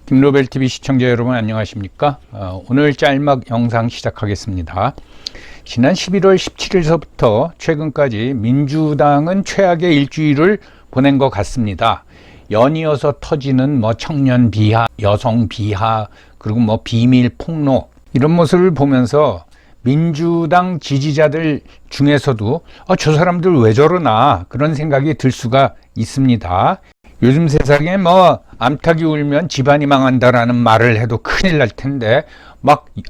김로벨TV 시청자 여러분 안녕하십니까? 오늘 짤막 영상 시작하겠습니다. 지난 11월 17일서부터 최근까지 민주당은 최악의 일주일을 보낸 것 같습니다. 연이어서 터지는 청년 비하, 여성 비하, 그리고 비밀 폭로 이런 모습을 보면서 민주당 지지자들 중에서도 저 사람들 왜 저러나 그런 생각이 들 수가 있습니다. 요즘 세상에 암탉이 울면 집안이 망한다라는 말을 해도 큰일 날 텐데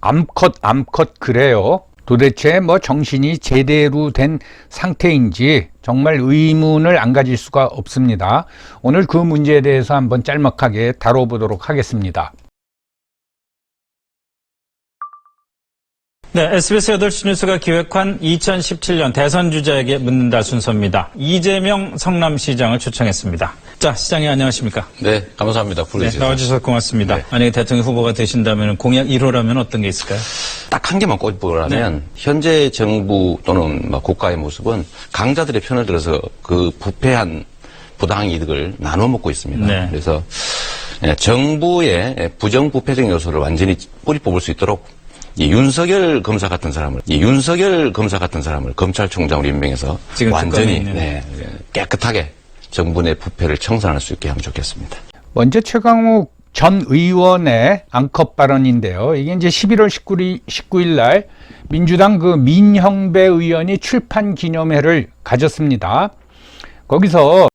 암컷 그래요. 도대체 정신이 제대로 된 상태인지 정말 의문을 안 가질 수가 없습니다. 오늘 그 문제에 대해서 한번 짤막하게 다뤄보도록 하겠습니다. 네, SBS 8시 뉴스가 기획한 2017년 대선 주자에게 묻는다 순서입니다. 이재명 성남시장을 초청했습니다. 자, 시장님 안녕하십니까? 네, 감사합니다. 부르주셔서. 네, 나와주셔서 고맙습니다. 네. 만약에 대통령 후보가 되신다면 공약 1호라면 어떤 게 있을까요? 딱 한 개만 꼽으라면 현재 정부 또는 국가의 모습은 강자들의 편을 들어서 그 부패한 부당 이득을 나눠 먹고 있습니다. 네. 그래서 정부의 부정부패적 요소를 완전히 뿌리 뽑을 수 있도록 윤석열 검사 같은 사람을 검찰총장으로 임명해서 완전히 깨끗하게 정부 내 부패를 청산할 수 있게 하면 좋겠습니다. 먼저 최강욱 전 의원의 앙컷 발언인데요. 이게 이제 11월 19일 날 민주당 민형배 의원이 출판 기념회를 가졌습니다. 거기서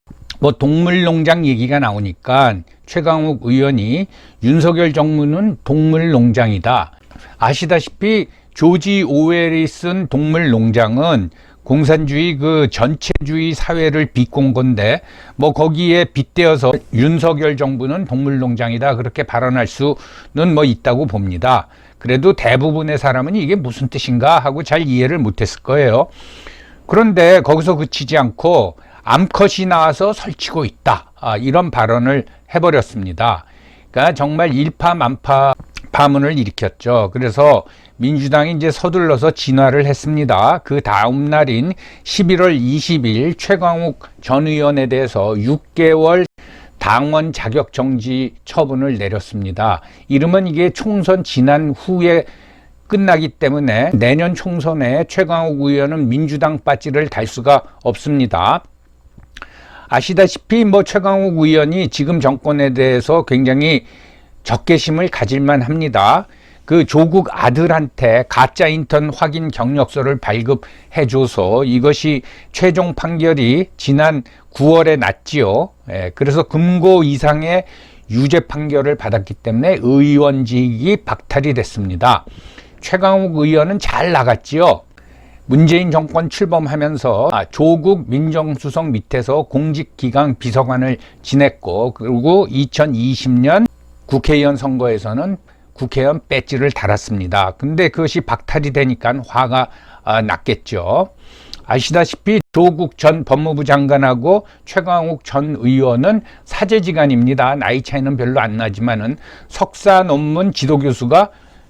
동물농장 얘기가 나오니까 최강욱 의원이 윤석열 정부는 동물농장이다. 아시다시피 조지 오웰이 쓴 동물농장은 공산주의 전체주의 사회를 비꼰 건데 거기에 빗대어서 윤석열 정부는 동물농장이다 그렇게 발언할 수는 있다고 봅니다. 그래도 대부분의 사람은 이게 무슨 뜻인가 하고 잘 이해를 못했을 거예요. 그런데 거기서 그치지 않고 암컷이 나와서 설치고 있다 이런 발언을 해버렸습니다. 그러니까 정말 일파만파 파문을 일으켰죠. 그래서 민주당이 이제 서둘러서 진화를 했습니다. 그 다음 날인 11월 20일 최강욱 전 의원에 대해서 6개월 당원 자격 정지 처분을 내렸습니다. 이러면 이게 총선 지난 후에 끝나기 때문에 내년 총선에 최강욱 의원은 민주당 배지를 달 수가 없습니다. 아시다시피 최강욱 의원이 지금 정권에 대해서 굉장히 적개심을 가질만 합니다. 조국 아들한테 가짜 인턴 확인 경력서를 발급해줘서 이것이 최종 판결이 지난 9월에 났지요. 그래서 금고 이상의 유죄 판결을 받았기 때문에 의원직이 박탈이 됐습니다. 최강욱 의원은 잘 나갔지요. 문재인 정권 출범하면서 조국 민정수석 밑에서 공직기강 비서관을 지냈고 그리고 2020년 국회의원 선거에서는 국회의원 배지를 달았습니다. 근데 그것이 박탈이 되니까 화가 났겠죠. 아시다시피 조국 전 법무부 장관하고 최강욱 전 의원은 사제지간입니다. 나이 차이는 별로 안 나지만은 석사 논문 지도교수가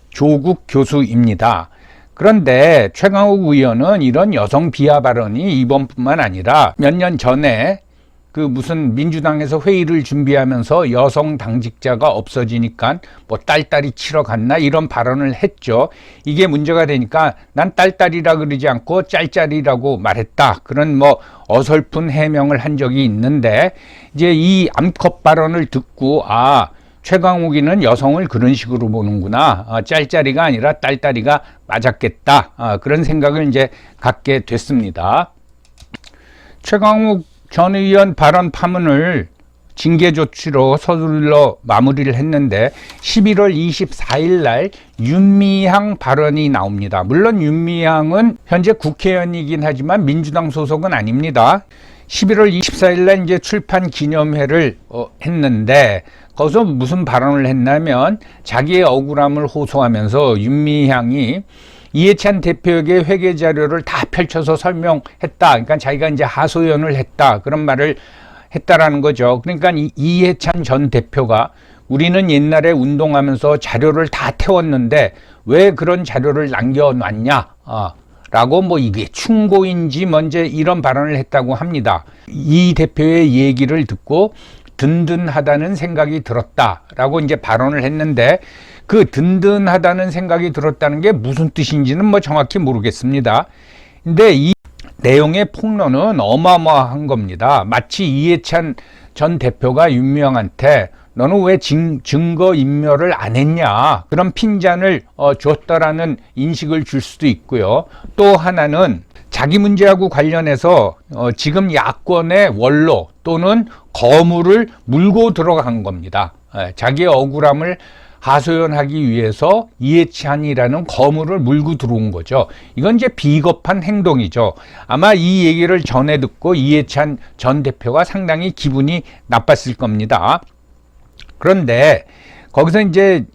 조국 교수입니다. 그런데 최강욱 의원은 이런 여성 비하 발언이 이번뿐만 아니라 몇 년 전에 무슨 민주당에서 회의를 준비하면서 여성 당직자가 없어지니까 딸딸이 치러 갔나 이런 발언을 했죠. 이게 문제가 되니까 난 딸딸이라 그러지 않고 짤짤이라고 말했다. 그런 어설픈 해명을 한 적이 있는데 이제 이 암컷 발언을 듣고 최강욱이는 여성을 그런 식으로 보는구나. 짤짤이가 아니라 딸딸이가 맞았겠다. 그런 생각을 이제 갖게 됐습니다. 최강욱 전 의원 발언 파문을 징계 조치로 서둘러 마무리를 했는데 11월 24일 날 윤미향 발언이 나옵니다. 물론 윤미향은 현재 국회의원이긴 하지만 민주당 소속은 아닙니다. 11월 24일 날 이제 출판 기념회를 했는데 거기서 무슨 발언을 했냐면 자기의 억울함을 호소하면서 윤미향이 이해찬 대표에게 회계 자료를 다 펼쳐서 설명했다. 그러니까 자기가 이제 하소연을 했다. 그런 말을 했다라는 거죠. 그러니까 이해찬 전 대표가 우리는 옛날에 운동하면서 자료를 다 태웠는데 왜 그런 자료를 남겨놨냐? 라고 이게 충고인지 뭔지 이런 발언을 했다고 합니다. 이 대표의 얘기를 듣고 든든하다는 생각이 들었다라고 이제 발언을 했는데, 그 든든하다는 생각이 들었다는 게 무슨 뜻인지는 뭐 정확히 모르겠습니다. 근데 이 내용의 폭로는 어마어마한 겁니다. 마치 이해찬 전 대표가 윤미향한테 너는 왜 증거 인멸을 안 했냐, 그런 핀잔을 줬다라는 인식을 줄 수도 있고요. 또 하나는 자기 문제하고 관련해서 지금 야권의 원로 또는 거물을 물고 들어간 겁니다. 자기의 억울함을 하소연하기 위해서 이해찬이라는 거물을 물고 들어온 거죠. 이건 이제 비겁한 행동이죠. 아마 이 얘기를 전해 듣고 이해찬 전 대표가 상당히 기분이 나빴을 겁니다. 그런데 거기서 이제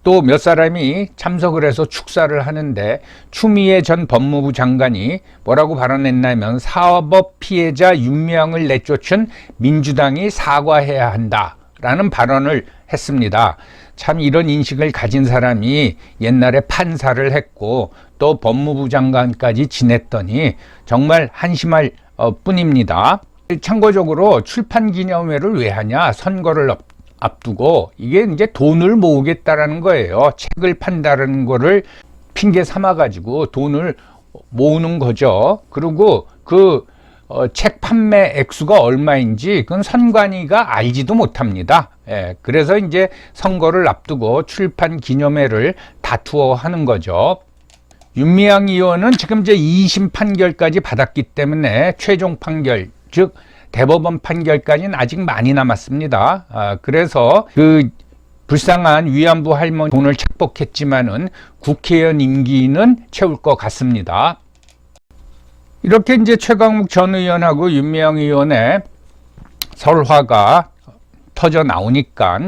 또 몇 사람이 참석을 해서 축사를 하는데, 추미애 전 법무부 장관이 뭐라고 발언했냐면, 사법 피해자 윤미향을 내쫓은 민주당이 사과해야 한다라는 발언을 했습니다. 참 이런 인식을 가진 사람이 옛날에 판사를 했고 또 법무부 장관까지 지냈더니 정말 한심할 뿐입니다. 참고적으로 출판기념회를 왜 하냐, 선거를 앞두고 이게 이제 돈을 모으겠다라는 거예요. 책을 판다는 거를 핑계 삼아 가지고 돈을 모으는 거죠. 그리고 그 책 판매 액수가 얼마인지 그건 선관위가 알지도 못합니다. 그래서 이제 선거를 앞두고 출판 기념회를 다투어 하는 거죠. 윤미향 의원은 지금 이제 2심 판결까지 받았기 때문에 최종 판결, 즉 대법원 판결까지는 아직 많이 남았습니다. 그래서 그 불쌍한 위안부 할머니 돈을 착복했지만은 국회의원 임기는 채울 것 같습니다. 이렇게 이제 최강욱 전 의원하고 윤미향 의원의 설화가 터져 나오니까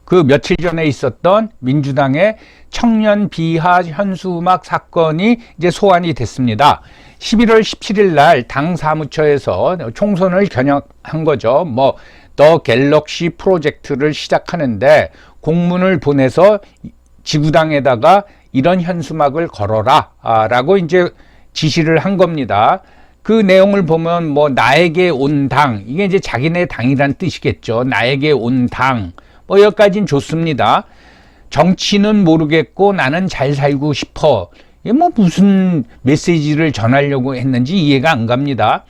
그 며칠 전에 있었던 민주당의 청년 비하 현수막 사건이 이제 소환이 됐습니다. 11월 17일 날 당 사무처에서 총선을 겨냥한 거죠. 뭐 더 갤럭시 프로젝트를 시작하는데 공문을 보내서 지구당에다가 이런 현수막을 걸어라 라고 이제 지시를 한 겁니다. 그 내용을 보면 뭐 나에게 온 당, 이게 이제 자기네 당이란 뜻이겠죠. 나에게 온 당, 뭐 여기까지는 좋습니다. 정치는 모르겠고 나는 잘 살고 싶어. 이게 뭐 무슨 메시지를 전하려고 했는지 이해가 안 갑니다.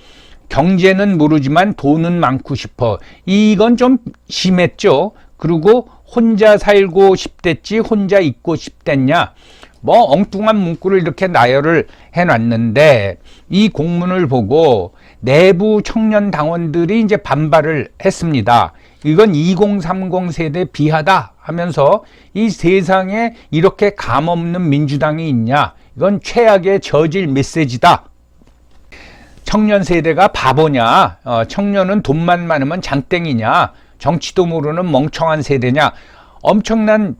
경제는 모르지만 돈은 많고 싶어. 이건 좀 심했죠. 그리고 혼자 살고 싶댔지 혼자 있고 싶댔냐. 뭐 엉뚱한 문구를 이렇게 나열을 해놨는데, 이 공문을 보고 내부 청년 당원들이 이제 반발을 했습니다. 이건 2030 세대 비하다 하면서 이 세상에 이렇게 감없는 민주당이 있냐, 이건 최악의 저질 메시지다. 청년 세대가 바보냐, 청년은 돈만 많으면 장땡이냐, 정치도 모르는 멍청한 세대냐, 엄청난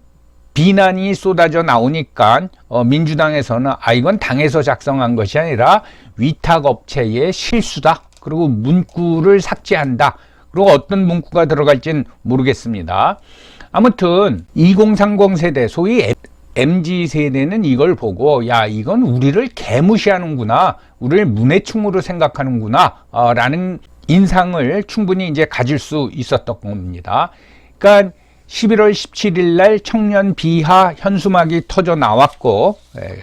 비난이 쏟아져 나오니까 민주당에서는 이건 당에서 작성한 것이 아니라 위탁업체의 실수다. 그리고 문구를 삭제한다. 그리고 어떤 문구가 들어갈지는 모르겠습니다. 아무튼 2030 세대, 소위 MZ세대는 이걸 보고 야, 이건 우리를 개무시하는구나, 우리를 문해충으로 생각하는구나 라는 인상을 충분히 이제 가질 수 있었던 겁니다. 그러니까 11월 17일 날 청년 비하 현수막이 터져 나왔고,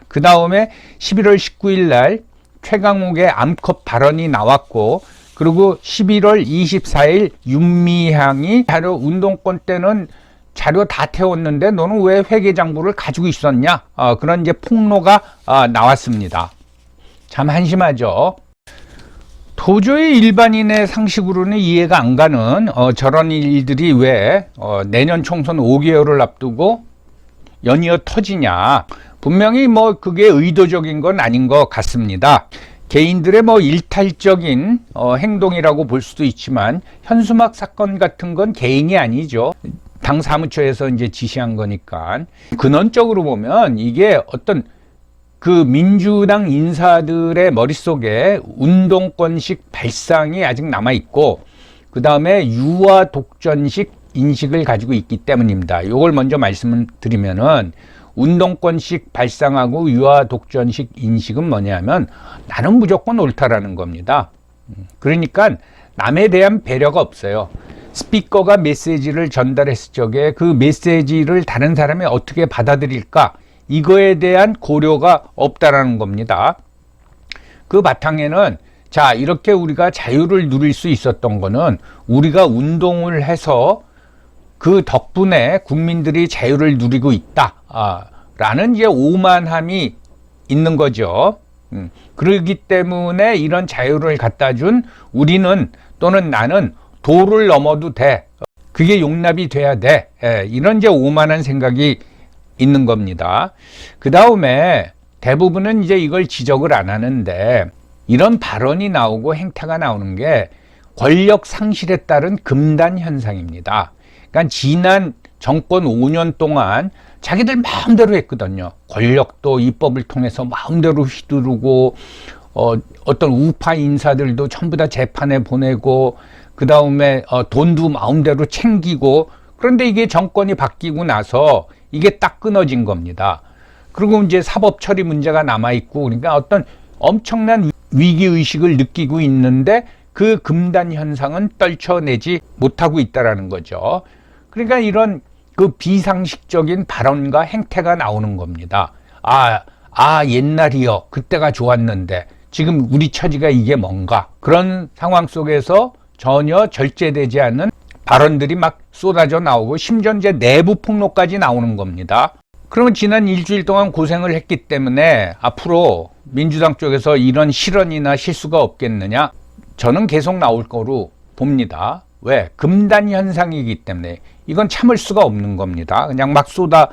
그 다음에 11월 19일 날 최강욱의 암컷 발언이 나왔고, 그리고 11월 24일 윤미향이 자료 운동권 때는 자료 다 태웠는데 너는 왜 회계장부를 가지고 있었냐, 그런 이제 폭로가 나왔습니다. 참 한심하죠. 도저히 일반인의 상식으로는 이해가 안 가는 저런 일들이 왜 내년 총선 5개월을 앞두고 연이어 터지냐. 분명히 뭐 그게 의도적인 건 아닌 것 같습니다. 개인들의 뭐 일탈적인 행동이라고 볼 수도 있지만, 현수막 사건 같은 건 개인이 아니죠. 당 사무처에서 이제 지시한 거니까. 근원적으로 보면 이게 어떤 그 민주당 인사들의 머릿속에 운동권식 발상이 아직 남아있고, 그 다음에 유아 독전식 인식을 가지고 있기 때문입니다. 이걸 먼저 말씀을 드리면은, 운동권식 발상하고 유아 독전식 인식은 뭐냐면 나는 무조건 옳다라는 겁니다. 그러니까 남에 대한 배려가 없어요. 스피커가 메시지를 전달했을 적에 그 메시지를 다른 사람이 어떻게 받아들일까? 이거에 대한 고려가 없다라는 겁니다. 그 바탕에는 자, 이렇게 우리가 자유를 누릴 수 있었던 거는 우리가 운동을 해서 그 덕분에 국민들이 자유를 누리고 있다. 라는 이제 오만함이 있는 거죠. 그렇기 때문에 이런 자유를 갖다 준 우리는 또는 나는 도를 넘어도 돼. 그게 용납이 돼야 돼. 이런 이제 오만한 생각이 있는 겁니다. 그 다음에 대부분은 이제 이걸 지적을 안 하는데 이런 발언이 나오고 행태가 나오는 게 권력 상실에 따른 금단 현상입니다. 그러니까 지난 정권 5년 동안 자기들 마음대로 했거든요. 권력도 입법을 통해서 마음대로 휘두르고 어떤 우파 인사들도 전부 다 재판에 보내고 그 다음에 돈도 마음대로 챙기고 그런데 이게 정권이 바뀌고 나서 이게 딱 끊어진 겁니다. 그리고 이제 사법 처리 문제가 남아있고 그러니까 어떤 엄청난 위기의식을 느끼고 있는데 그 금단 현상은 떨쳐내지 못하고 있다라는 거죠. 그러니까 이런 그 비상식적인 발언과 행태가 나오는 겁니다. 옛날이요. 그때가 좋았는데 지금 우리 처지가 이게 뭔가 그런 상황 속에서 전혀 절제되지 않는 발언들이 막 쏟아져 나오고 심지어 이제 내부 폭로까지 나오는 겁니다. 그러면 지난 일주일 동안 고생을 했기 때문에 앞으로 민주당 쪽에서 이런 실언이나 실수가 없겠느냐? 저는 계속 나올 거로 봅니다. 왜? 금단 현상이기 때문에 이건 참을 수가 없는 겁니다. 그냥 막 쏟아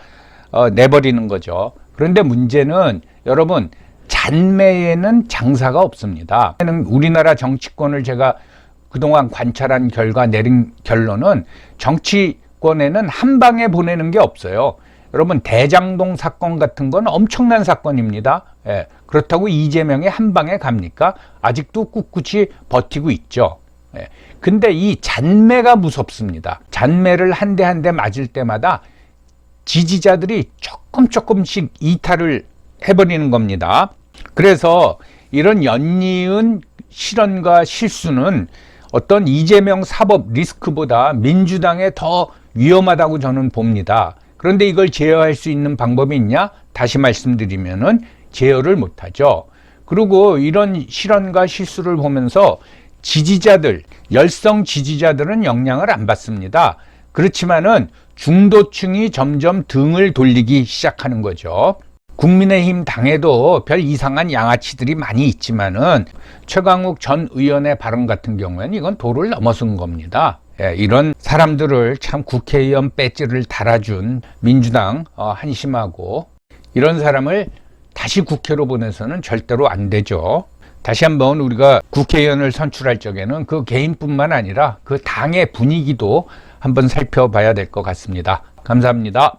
내버리는 거죠. 그런데 문제는 여러분 잔매에는 장사가 없습니다. 우리나라 정치권을 제가 그동안 관찰한 결과 내린 결론은 정치권에는 한 방에 보내는 게 없어요. 여러분 대장동 사건 같은 건 엄청난 사건입니다. 그렇다고 이재명이 한 방에 갑니까? 아직도 꿋꿋이 버티고 있죠. 근데 이 잔매가 무섭습니다. 잔매를 한 대 한 대 맞을 때마다 지지자들이 조금씩 이탈을 해버리는 겁니다. 그래서 이런 연이은 실언과 실수는 어떤 이재명 사법 리스크보다 민주당에 더 위험하다고 저는 봅니다. 그런데 이걸 제어할 수 있는 방법이 있냐? 다시 말씀드리면은 제어를 못하죠. 그리고 이런 실언과 실수를 보면서 지지자들, 열성 지지자들은 영향을 안 받습니다. 그렇지만은 중도층이 점점 등을 돌리기 시작하는 거죠. 국민의힘 당에도 별 이상한 양아치들이 많이 있지만은 최강욱 전 의원의 발언 같은 경우에는 이건 도를 넘어선 겁니다. 이런 사람들을 참 국회의원 배지를 달아준 민주당 한심하고 이런 사람을 다시 국회로 보내서는 절대로 안 되죠. 다시 한번 우리가 국회의원을 선출할 적에는 그 개인뿐만 아니라 그 당의 분위기도 한번 살펴봐야 될 것 같습니다. 감사합니다.